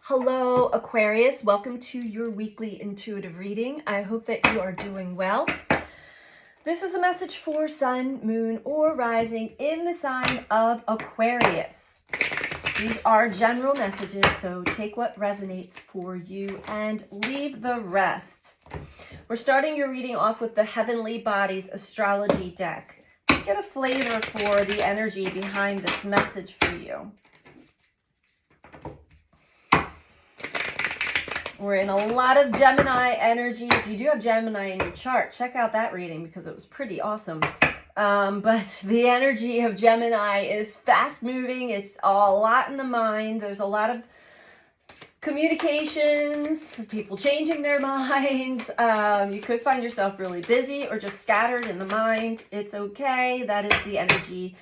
Hello, Aquarius. Welcome to your weekly intuitive reading. I hope that you are doing well. This is a message for Sun, Moon, or Rising in the sign of Aquarius. These are general messages, so take what resonates for you and leave the rest. We're starting your reading off with the Heavenly Bodies Astrology deck. Get a flavor for the energy behind this message for you. We're in a lot of Gemini energy. If you do have Gemini in your chart, check out that reading because it was pretty awesome. But the energy of Gemini is fast moving. It's a lot in the mind. There's a lot of communications, people changing their minds. You could find yourself really busy or just scattered in the mind. It's okay. That is the energy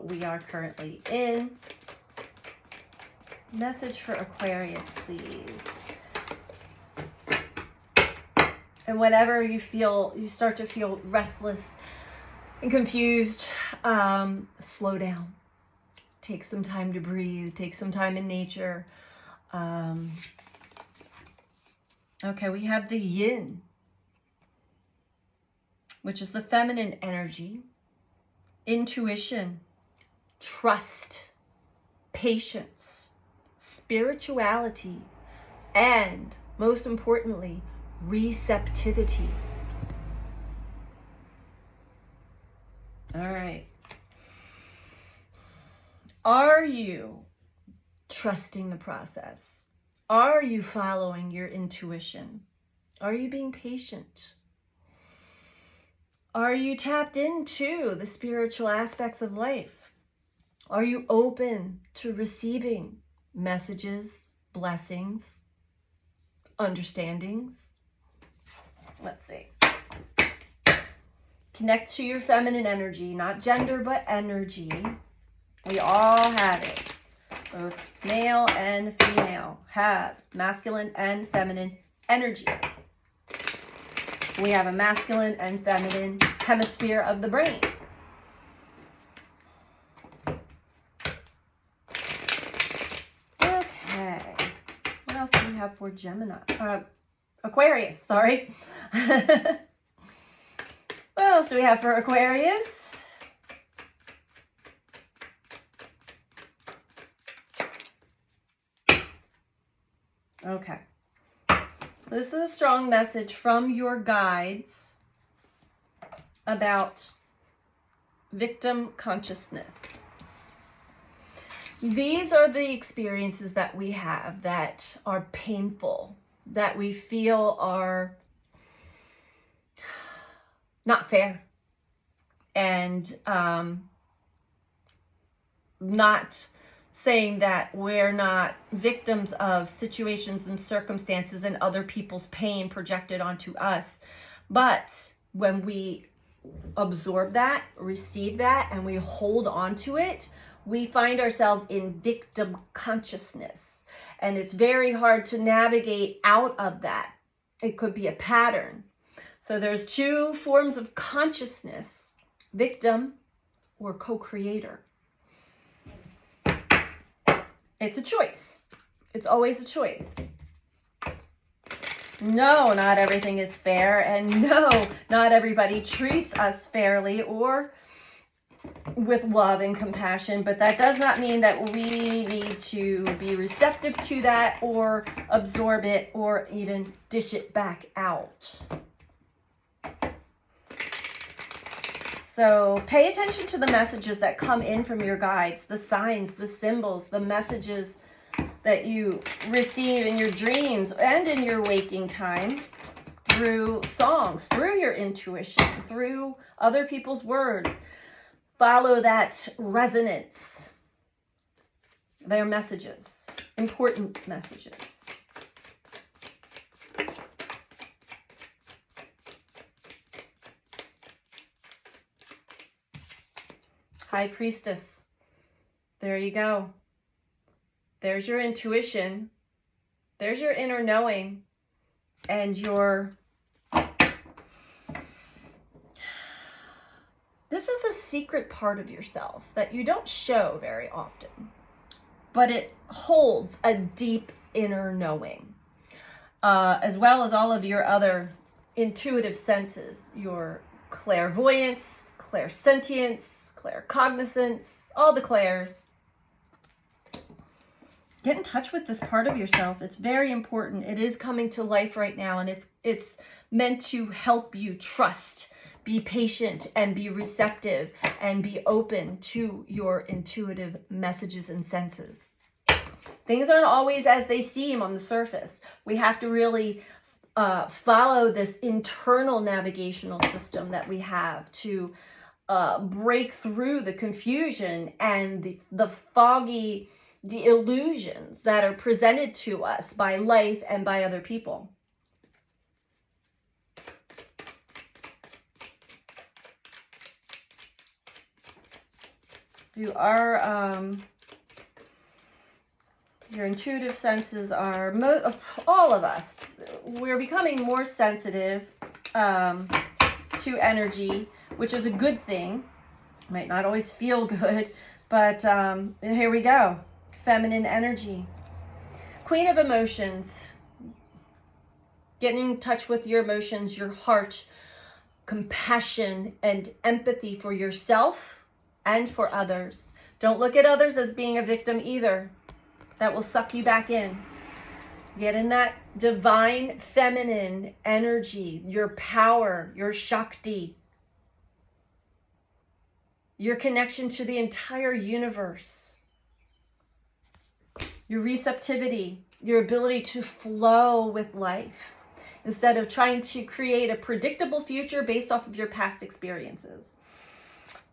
we are currently in. Message for Aquarius, please. And whenever you start to feel restless and confused, slow down. Take some time to breathe. Take some time in nature. Okay, we have the Yin, which is the feminine energy, intuition, trust, patience, spirituality, and most importantly, receptivity. All right. Are you trusting the process? Are you following your intuition? Are you being patient? Are you tapped into the spiritual aspects of life? Are you open to receiving messages, blessings, understandings? Let's see. Connect to your feminine energy, not gender, but energy. We all have it. Both male and female have masculine and feminine energy. We have a masculine and feminine hemisphere of the brain. Okay. What else do we have for Gemini? Aquarius, sorry. What else do we have for Aquarius? Okay. This is a strong message from your guides about victim consciousness. These are the experiences that we have that are painful, that we feel are not fair, and not saying that we're not victims of situations and circumstances and other people's pain projected onto us. But when we absorb that, receive that, and we hold on to it, we find ourselves in victim consciousness. And it's very hard to navigate out of that. It could be a pattern. So there's two forms of consciousness: victim or co-creator. It's a choice. It's always a choice. No, not everything is fair. And no, not everybody treats us fairly or with love and compassion, but that does not mean that we need to be receptive to that or absorb it or even dish it back out. So pay attention to the messages that come in from your guides, the signs, the symbols, the messages that you receive in your dreams and in your waking time through songs, through your intuition, through other people's words. Follow that resonance. Their messages, important messages. High Priestess. There you go. There's your intuition. There's your inner knowing and your... This is a secret part of yourself that you don't show very often, but it holds a deep inner knowing, as well as all of your other intuitive senses, your clairvoyance, clairsentience, claircognizance, all the clairs. Get in touch with this part of yourself. It's very important. It is coming to life right now, and it's meant to help you trust, be patient, and be receptive, and be open to your intuitive messages and senses. Things aren't always as they seem on the surface. We have to really follow this internal navigational system that we have to break through the confusion and the foggy, the illusions that are presented to us by life and by other people. So your intuitive senses are, all of us, we're becoming more sensitive to energy, which is a good thing. Might not always feel good, but here we go. Feminine energy. Queen of emotions. Getting in touch with your emotions, your heart, compassion, and empathy for yourself and for others. Don't look at others as being a victim either. That will suck you back in. Get in that divine feminine energy, your power, your Shakti, your connection to the entire universe, your receptivity, your ability to flow with life instead of trying to create a predictable future based off of your past experiences.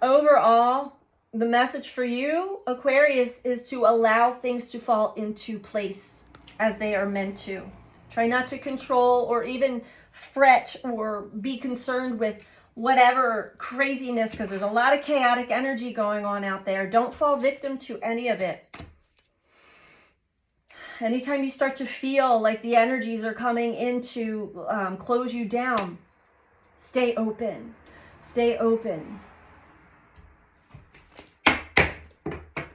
Overall, the message for you, Aquarius, is to allow things to fall into place as they are meant to. Try not to control or even fret or be concerned with whatever craziness, because there's a lot of chaotic energy going on out there. Don't fall victim to any of it. Anytime you start to feel like the energies are coming in to close you down, stay open. Stay open.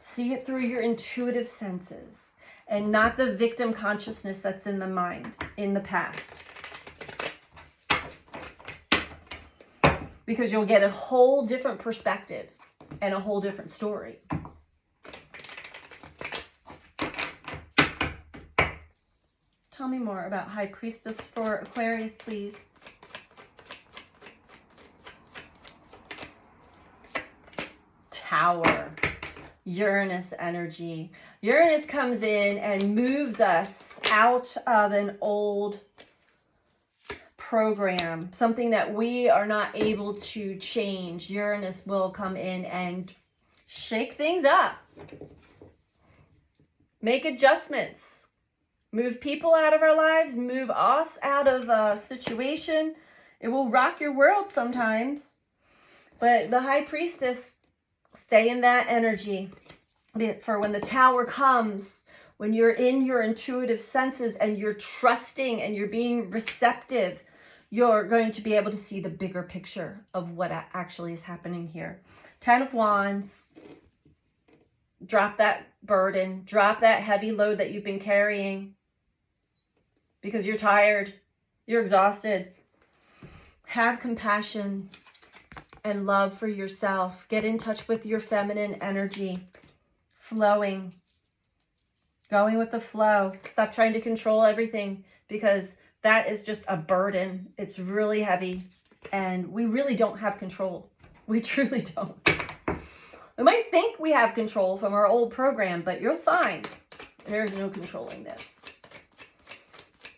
See it through your intuitive senses and not the victim consciousness that's in the mind, in the past. Because you'll get a whole different perspective and a whole different story. Tell me more about High Priestess for Aquarius, please. Tower. Uranus energy. Uranus comes in and moves us out of an old program, something that we are not able to change. Uranus will come in and shake things up, make adjustments, move people out of our lives, move us out of a situation. It will rock your world sometimes, but the High Priestess, stay in that energy for when the Tower comes, when you're in your intuitive senses and you're trusting and you're being receptive, you're going to be able to see the bigger picture of what actually is happening here. 10 of Wands. Drop that burden. Drop that heavy load that you've been carrying because you're tired. You're exhausted. Have compassion and love for yourself. Get in touch with your feminine energy. Flowing. Going with the flow. Stop trying to control everything because that is just a burden. It's really heavy and we really don't have control. We truly don't. We might think we have control from our old program, but you're fine. There's no controlling this.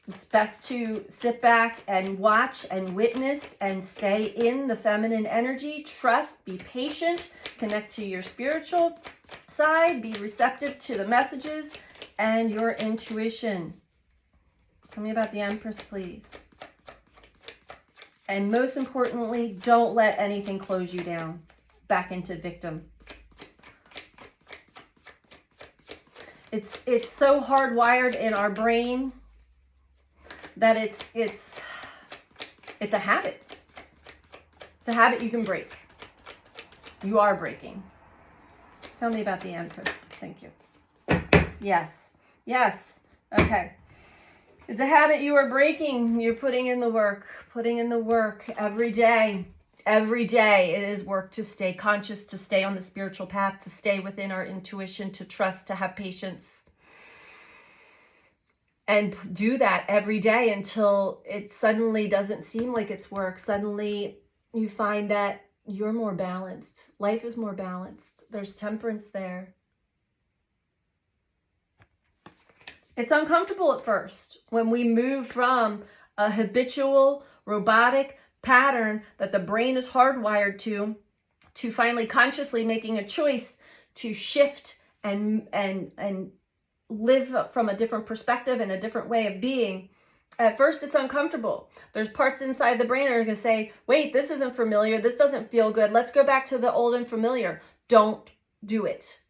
It's best to sit back and watch and witness and stay in the feminine energy. Trust, be patient, connect to your spiritual side, be receptive to the messages and your intuition. Tell me about the Empress, please. And most importantly, don't let anything close you down back into victim. It's so hardwired in our brain that it's a habit. It's a habit you can break. You are breaking. Tell me about the Empress. Thank you. Yes. Yes. Okay. It's a habit you are breaking. You're putting in the work every day. Every day it is work to stay conscious, to stay on the spiritual path, to stay within our intuition, to trust, to have patience. And do that every day until it suddenly doesn't seem like it's work. Suddenly you find that you're more balanced. Life is more balanced. There's temperance there. It's uncomfortable at first when we move from a habitual, robotic pattern that the brain is hardwired to finally consciously making a choice to shift and live from a different perspective and a different way of being. At first, it's uncomfortable. There's parts inside the brain that are going to say, wait, this isn't familiar. This doesn't feel good. Let's go back to the old and familiar. Don't do it.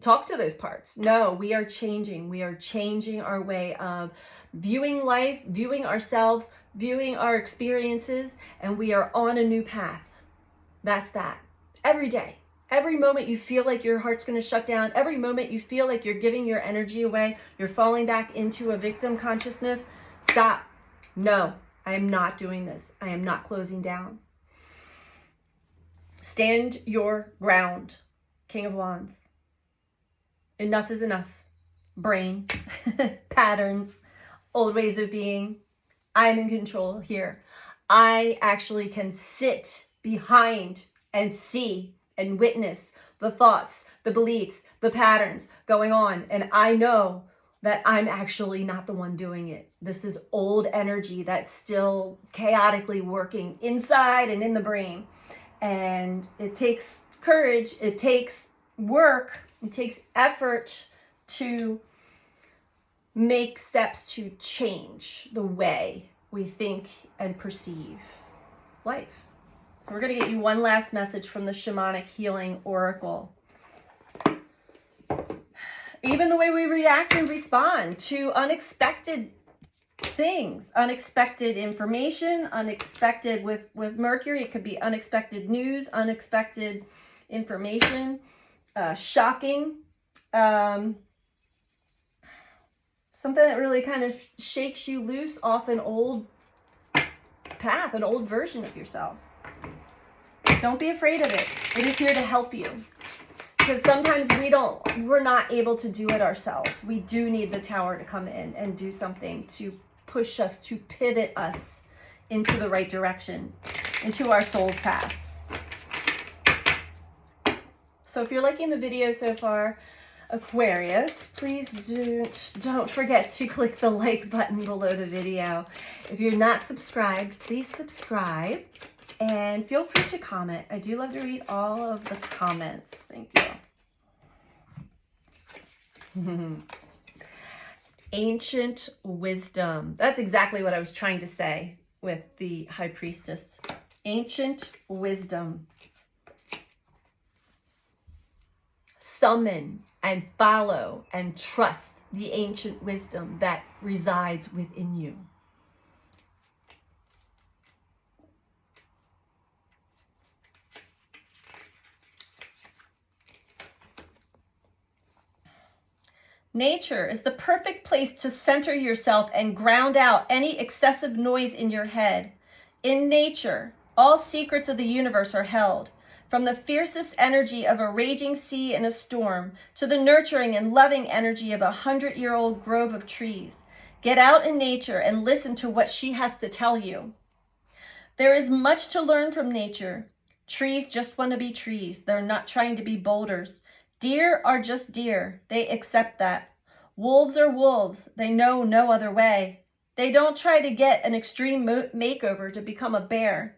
Talk to those parts. No, we are changing. We are changing our way of viewing life, viewing ourselves, viewing our experiences, and we are on a new path. That's that. Every day. Every moment you feel like your heart's going to shut down, every moment you feel like you're giving your energy away, you're falling back into a victim consciousness, stop. No, I am not doing this. I am not closing down. Stand your ground, King of Wands. Enough is enough. Brain, patterns, old ways of being. I'm in control here. I actually can sit behind and see and witness the thoughts, the beliefs, the patterns going on. And I know that I'm actually not the one doing it. This is old energy that's still chaotically working inside and in the brain. And it takes courage, it takes work, it takes effort to make steps to change the way we think and perceive life. So we're going to get you one last message from the Shamanic Healing Oracle. Even the way we react and respond to unexpected things, unexpected information, unexpected with Mercury, it could be unexpected news, unexpected information, shocking, something that really kind of shakes you loose off an old path, an old version of yourself. Don't be afraid of it. It is here to help you. Because sometimes we're not able to do it ourselves. We do need the tower to come in and do something to push us, to pivot us into the right direction, into our soul's path. So if you're liking the video so far, Aquarius, please don't forget to click the like button below the video. If you're not subscribed, please subscribe. And feel free to comment. I do love to read all of the comments. Thank you. Ancient wisdom. That's exactly what I was trying to say with the High Priestess. Ancient wisdom. Summon and follow and trust the ancient wisdom that resides within you. Nature is the perfect place to center yourself and ground out any excessive noise in your head. In nature, all secrets of the universe are held, from the fiercest energy of a raging sea in a storm to the nurturing and loving energy of a 100-year-old grove of trees. Get out in nature and listen to what she has to tell you. There is much to learn from nature. Trees just want to be trees. They're not trying to be boulders. Deer are just deer. They accept that. Wolves are wolves. They know no other way. They don't try to get an extreme makeover to become a bear.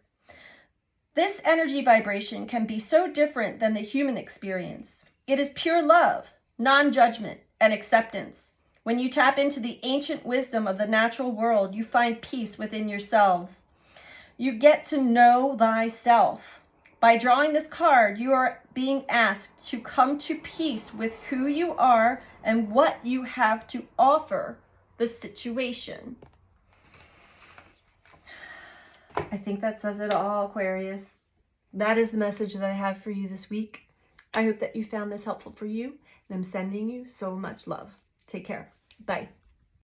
This energy vibration can be so different than the human experience. It is pure love, non-judgment, and acceptance. When you tap into the ancient wisdom of the natural world, you find peace within yourselves. You get to know thyself. By drawing this card, you are being asked to come to peace with who you are and what you have to offer the situation. I think that says it all, Aquarius. That is the message that I have for you this week. I hope that you found this helpful for you, and I'm sending you so much love. Take care. Bye.